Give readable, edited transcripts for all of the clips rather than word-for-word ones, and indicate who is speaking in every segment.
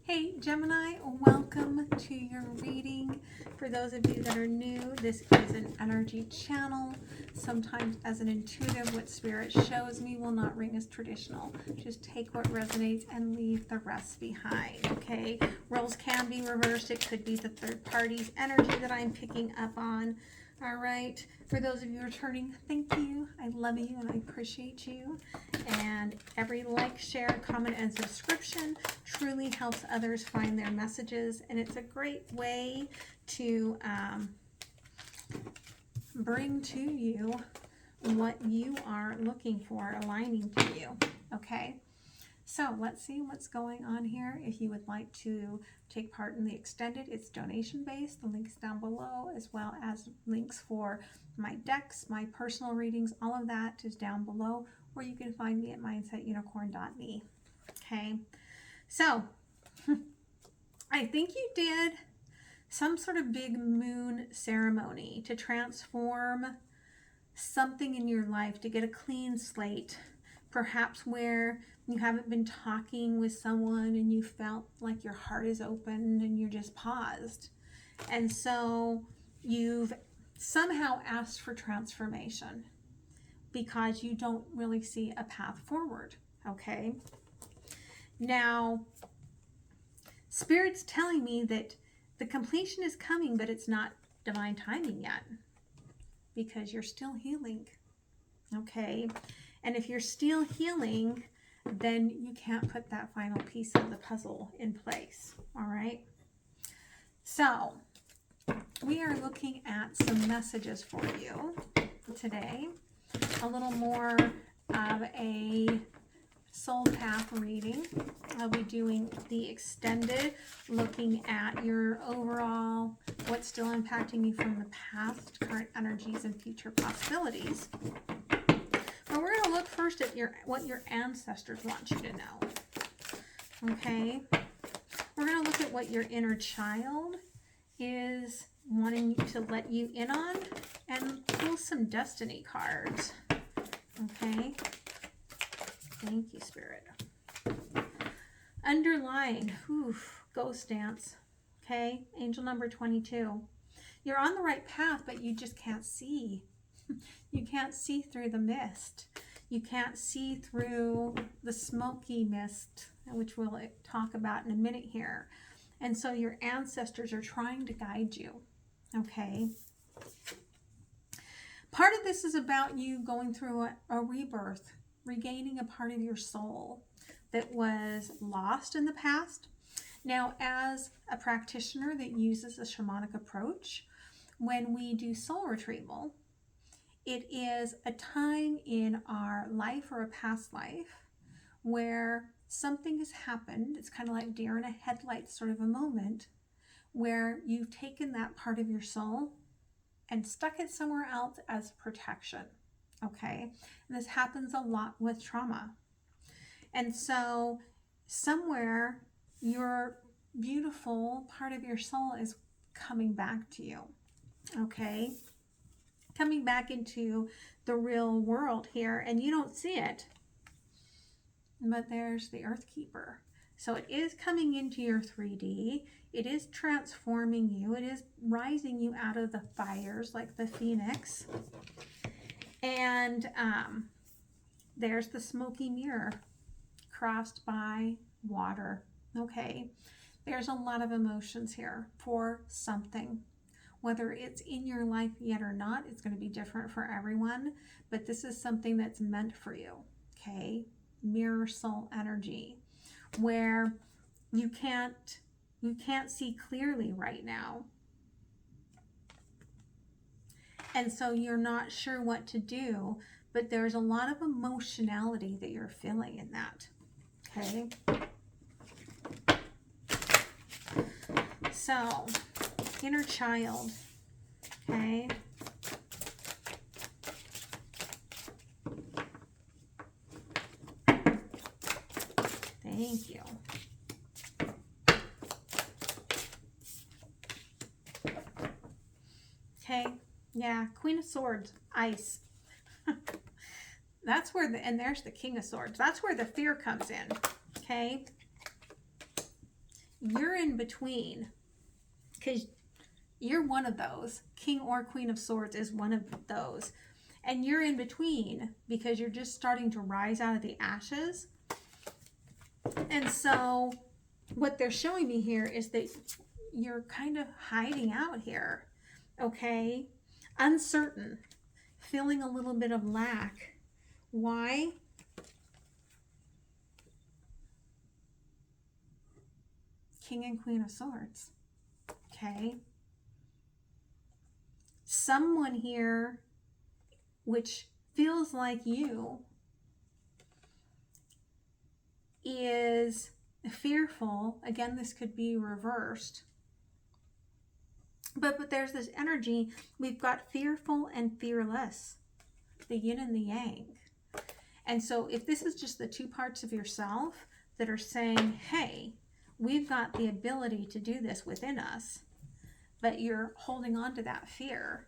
Speaker 1: Hey Gemini, welcome to your reading. For those of you that are new, this is an energy channel. Sometimes as an intuitive, what Spirit shows me will not ring as traditional. Just take what resonates and leave the rest behind, okay? Roles can be reversed. It could be the third party's energy that I'm picking up on. All right, for those of you returning, thank you. I love you and I appreciate you. And every like, share, comment, and subscription truly helps others find their messages. And it's a great way to bring to you what you are looking for, aligning to you. Okay, so let's see what's going on here. If you would like to take part in the extended, it's donation based. The link's down below, as well as links for my decks, my personal readings. All of that is down below, or you can find me at mindsetunicorn.me. Okay, so I think you did some sort of big moon ceremony to transform something in your life, to get a clean slate, perhaps where you haven't been talking with someone and you felt like your heart is open and you're just paused. And so you've somehow asked for transformation because you don't really see a path forward, okay? Now, Spirit's telling me that the completion is coming, but it's not divine timing yet because you're still healing, okay? And if you're still healing, then you can't put that final piece of the puzzle in place, all right? So we are looking at some messages for you today, a little more of a soul path reading. I'll be doing the extended, looking at your overall, what's still impacting you from the past, current energies, and future possibilities. But we're going to look first at what your ancestors want you to know. Okay? We're going to look at what your inner child is wanting to let you in on, and pull some destiny cards. Okay? Thank you, Spirit. Underlying, ghost dance. Okay? Angel number 22. You're on the right path, but you just can't see. You can't see through the mist. You can't see through the smoky mist, which we'll talk about in a minute here. And so your ancestors are trying to guide you, okay? Part of this is about you going through a rebirth, regaining a part of your soul that was lost in the past. Now, as a practitioner that uses a shamanic approach, when we do soul retrieval, it is a time in our life or a past life where something has happened. It's kind of like deer in a headlight sort of a moment where you've taken that part of your soul and stuck it somewhere else as protection, okay? And this happens a lot with trauma. And so somewhere your beautiful part of your soul is coming back to you, okay? Coming back into the real world here, and you don't see it, but there's the Earth Keeper. So it is coming into your 3D. It is transforming you. It is rising you out of the fires like the phoenix. And there's the smoky mirror crossed by water. Okay, there's a lot of emotions here for something. Whether it's in your life yet or not, it's going to be different for everyone, but this is something that's meant for you, okay? Mirror soul energy, where you can't see clearly right now. And so you're not sure what to do, but there's a lot of emotionality that you're feeling in that, okay? So, inner child, okay? Thank you. Okay, yeah, Queen of Swords, ice. That's where and there's the King of Swords. That's where the fear comes in, okay? you're in between, because you're one of those. King or Queen of Swords is one of those. And you're in between because you're just starting to rise out of the ashes. And so what they're showing me here is that you're kind of hiding out here, okay? Uncertain, feeling a little bit of lack. Why? King and Queen of Swords, okay? Someone here, which feels like you, is fearful. Again, this could be reversed. But there's this energy. We've got fearful and fearless, the yin and the yang. And so if this is just the two parts of yourself that are saying, hey, we've got the ability to do this within us, but you're holding on to that fear,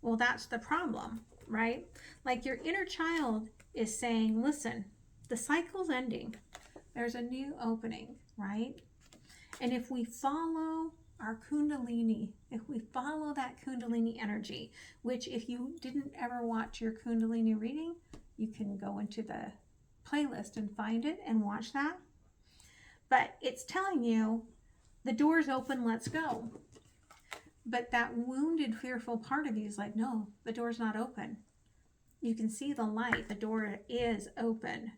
Speaker 1: well, that's the problem, right? Like your inner child is saying, listen, the cycle's ending. There's a new opening, right? And if we follow our Kundalini, if we follow that Kundalini energy, which if you didn't ever watch your Kundalini reading, you can go into the playlist and find it and watch that. But it's telling you the door's open, let's go. But that wounded, fearful part of you is like, no, the door's not open. You can see the light, the door is open.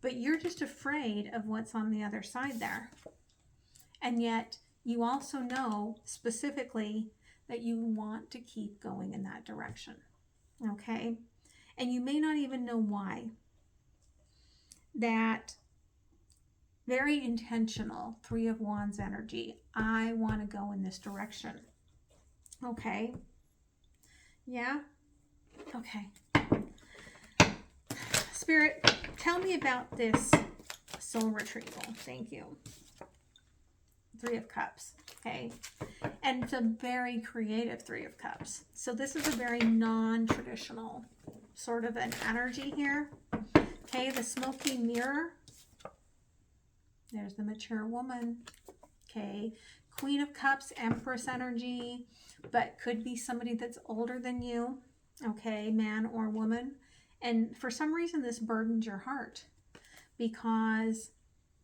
Speaker 1: But you're just afraid of what's on the other side there. And yet you also know specifically that you want to keep going in that direction, okay? And you may not even know why. That very intentional Three of Wands energy. I want to go in this direction. Okay. Yeah? Okay. Spirit, tell me about this soul retrieval. Thank you. Three of Cups. Okay. And it's a very creative Three of Cups. So this is a very non-traditional sort of an energy here. Okay. The smoky mirror. There's the mature woman. Okay. Queen of Cups, Empress energy, but could be somebody that's older than you. Okay. Man or woman. And for some reason, this burdens your heart because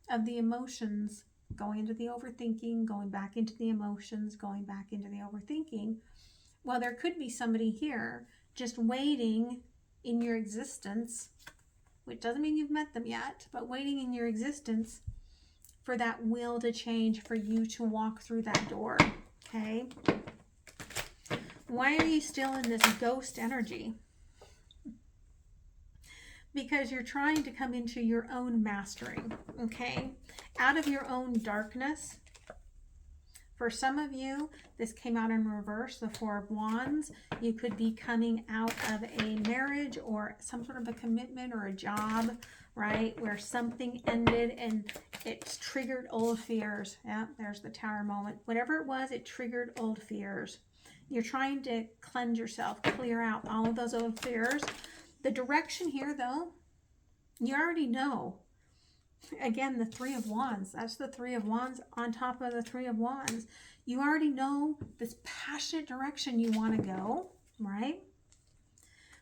Speaker 1: of the emotions, going into the overthinking, going back into the emotions, going back into the overthinking. Well, there could be somebody here just waiting in your existence, which doesn't mean you've met them yet, but waiting in your existence for that will to change, for you to walk through that door, okay? Why are you still in this ghost energy? Because you're trying to come into your own mastering, okay? Out of your own darkness. For some of you, this came out in reverse, the Four of Wands. You could be coming out of a marriage or some sort of a commitment or a job, right? Where something ended and it's triggered old fears. Yeah, there's the Tower moment. Whatever it was, it triggered old fears. You're trying to cleanse yourself, clear out all of those old fears. The direction here, though, you already know. Again, the Three of Wands. That's the Three of Wands on top of the Three of Wands. You already know this passionate direction you want to go, right?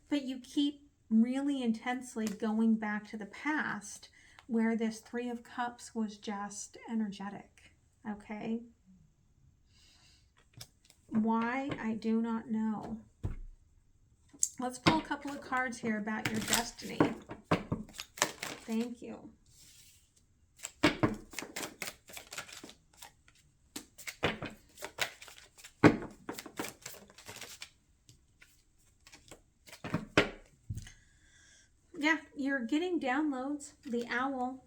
Speaker 1: But you keep really intensely going back to the past where this Three of Cups was just energetic, okay? Why? I do not know. Let's pull a couple of cards here about your destiny. Thank you. Yeah, you're getting downloads, the owl,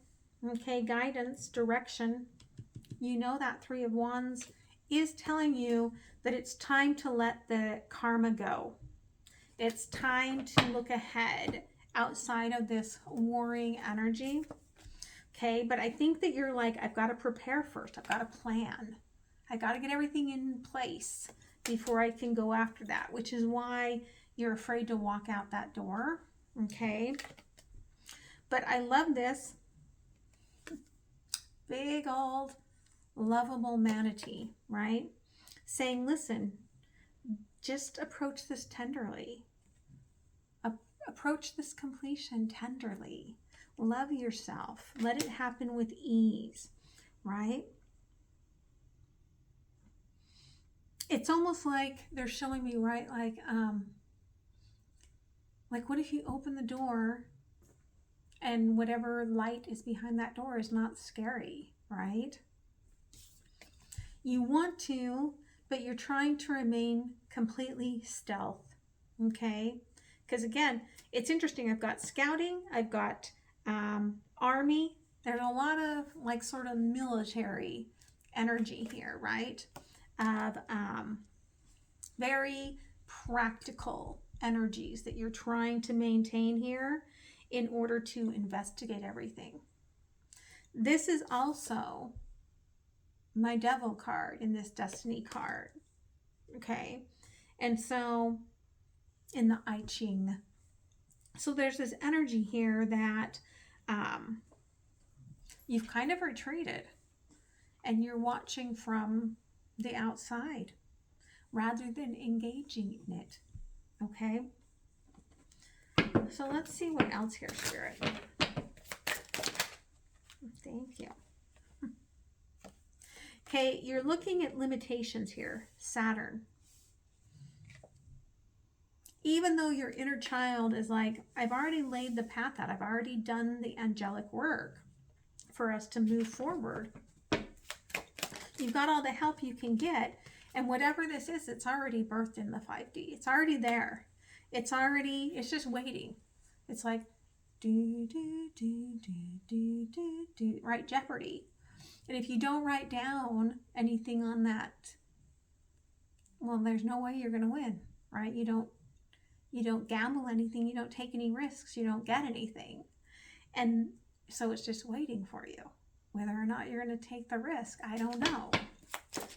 Speaker 1: okay, guidance, direction. You know that Three of Wands is telling you that it's time to let the karma go. It's time to look ahead outside of this warring energy, okay? But I think that you're like, I've got to prepare first. I've got to plan. I got to get everything in place before I can go after that, which is why you're afraid to walk out that door, okay? But I love this big old lovable manatee, right? Saying, listen, just approach this tenderly. Approach this completion tenderly. Love yourself. Let it happen with ease, right? It's almost like they're showing me, right? Like what if you open the door and whatever light is behind that door is not scary, right? You want to, but you're trying to remain completely stealth, okay? Because again, it's interesting. I've got scouting, I've got army. There's a lot of like sort of military energy here, right? Of very practical energies that you're trying to maintain here in order to investigate everything. This is also my devil card in this destiny card, okay? And so in the I Ching, so there's this energy here that you've kind of retreated and you're watching from the outside rather than engaging in it, okay? So let's see what else here, Spirit. Thank you. Okay, you're looking at limitations here, Saturn. Even though your inner child is like, I've already laid the path out, I've already done the angelic work for us to move forward. You've got all the help you can get, and whatever this is, it's already birthed in the 5D. It's already there. It's just waiting. It's like, do, do, do, do, do, do, do, right? Jeopardy. And if you don't write down anything on that, well, there's no way you're going to win, right? You don't gamble anything. You don't take any risks. You don't get anything. And so it's just waiting for you. Whether or not you're going to take the risk, I don't know.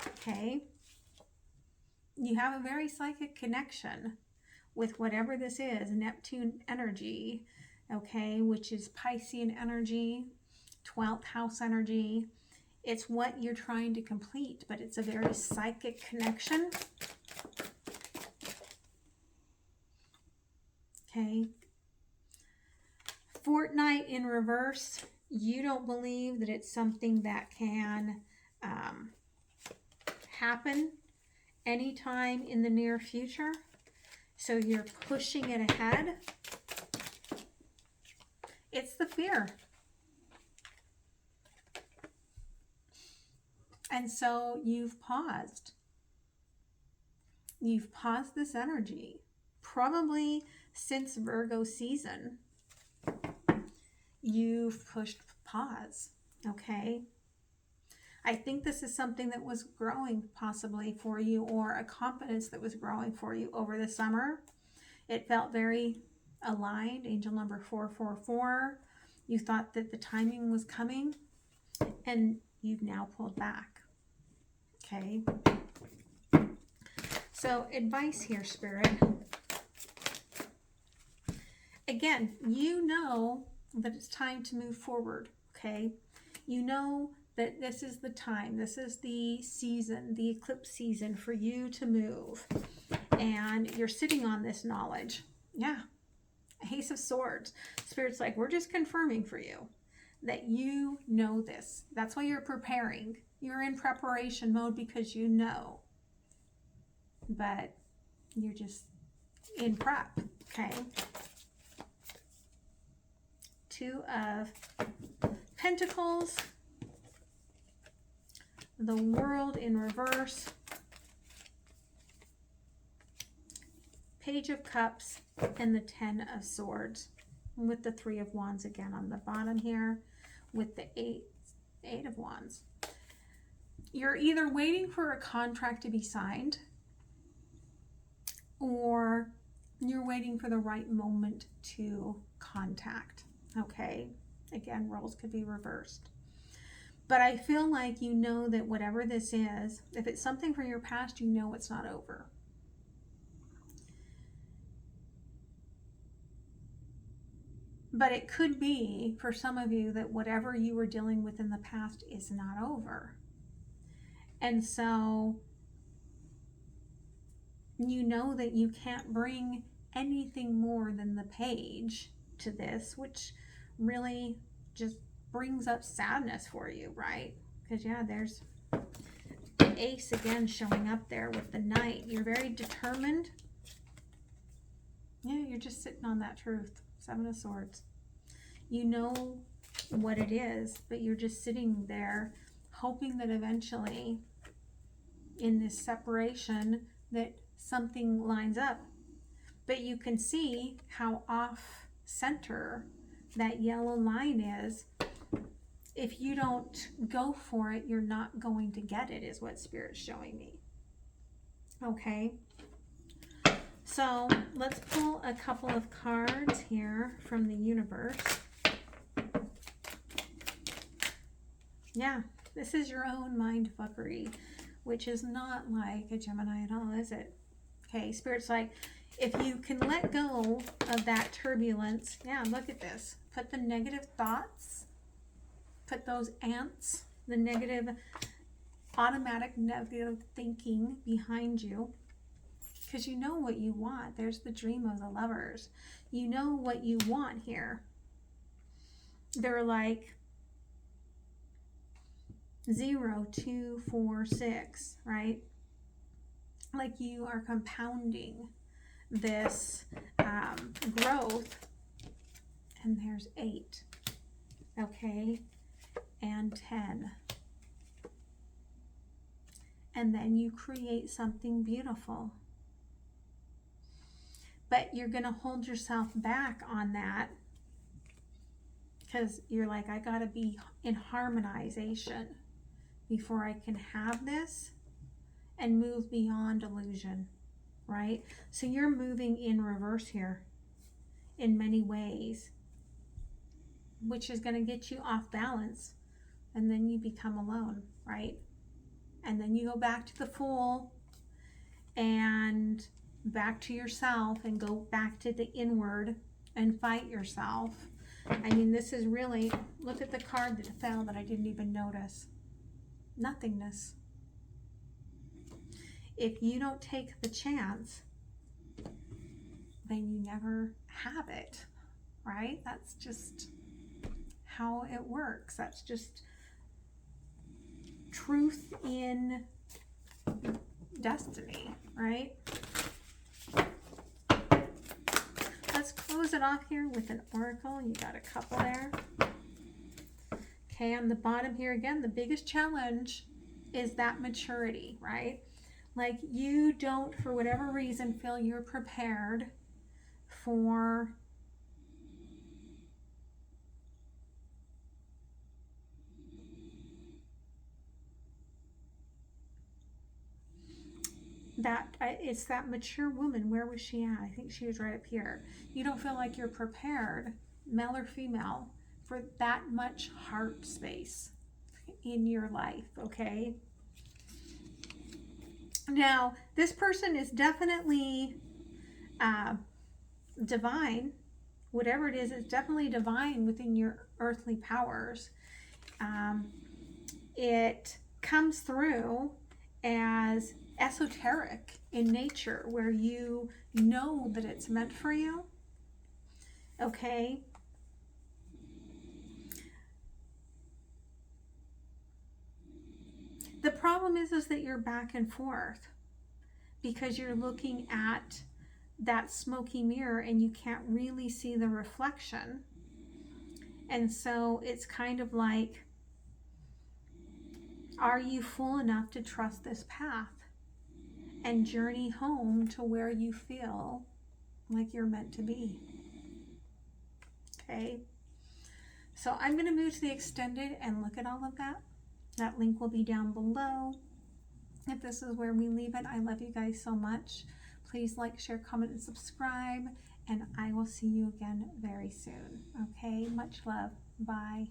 Speaker 1: Okay? You have a very psychic connection with whatever this is, Neptune energy, okay, which is Piscean energy, 12th house energy. It's what you're trying to complete, but it's a very psychic connection. Okay. Fortnight in reverse. You don't believe that it's something that can happen anytime in the near future. So you're pushing it ahead. It's the fear. And so you've paused. You've paused this energy. Probably since Virgo season, you've pushed pause, okay? I think this is something that was growing possibly for you, or a confidence that was growing for you over the summer. It felt very aligned, angel number 444. You thought that the timing was coming, and you've now pulled back, okay? So advice here, Spirit. Again, you know that it's time to move forward, okay? You know that this is the time, this is the season, the eclipse season for you to move. And you're sitting on this knowledge. Yeah. Ace of Swords. Spirit's like, we're just confirming for you that you know this. That's why you're preparing. You're in preparation mode because you know. But you're just in prep, okay? Two of Pentacles, the World in reverse, Page of Cups, and the 10 of Swords, with the 3 of Wands again on the bottom here, with the 8 of Wands. You're either waiting for a contract to be signed, or you're waiting for the right moment to contact. Okay, again, roles could be reversed. But I feel like you know that whatever this is, if it's something from your past, you know it's not over. But it could be, for some of you, that whatever you were dealing with in the past is not over. And so you know that you can't bring anything more than the page to this, which really just brings up sadness for you, right? Because yeah, there's the ace again showing up there with the knight. You're very determined. Yeah, you're just sitting on that truth. Seven of Swords. You know what it is, but you're just sitting there hoping that eventually in this separation that something lines up. But you can see how off center that yellow line is. If you don't go for it, you're not going to get it, is what Spirit's showing me. Okay. So let's pull a couple of cards here from the universe. Yeah, this is your own mind fuckery, which is not like a Gemini at all, is it? Okay, Spirit's like, if you can let go of that turbulence, yeah, look at this. Put the negative thoughts, put those ants, the negative, automatic negative thinking behind you. Because you know what you want. There's the dream of the lovers. You know what you want here. They're like 0, 2, 4, 6, right? Like you are compounding this growth. And there's 8. Okay. And 10. And then you create something beautiful. But you're going to hold yourself back on that because you're like, I got to be in harmonization before I can have this and move beyond illusion, right? So you're moving in reverse here in many ways, which is going to get you off balance, and then you become alone, right? And then you go back to the Fool and back to yourself and go back to the inward and fight yourself. I mean, this is really, look at the card that fell that I didn't even notice. Nothingness. If you don't take the chance, then you never have it, right? That's just how it works. That's just truth in destiny, right? Let's close it off here with an oracle. You got a couple there. Okay, on the bottom here again, the biggest challenge is that maturity, right? Like you don't, for whatever reason, feel you're prepared for that. It's that mature woman. Where was she at? I think she was right up here. You don't feel like you're prepared, male or female, for that much heart space in your life, okay? Now, this person is definitely divine. Whatever it is, it's definitely divine within your earthly powers. It comes through as esoteric in nature, where you know that it's meant for you, okay? The problem is that you're back and forth because you're looking at that smoky mirror and you can't really see the reflection. And so it's kind of like, are you full enough to trust this path and journey home to where you feel like you're meant to be? Okay. So I'm going to move to the extended and look at all of that. That link will be down below. If this is where we leave it, I love you guys so much. Please like, share, comment, and subscribe. And I will see you again very soon. Okay? Much love. Bye.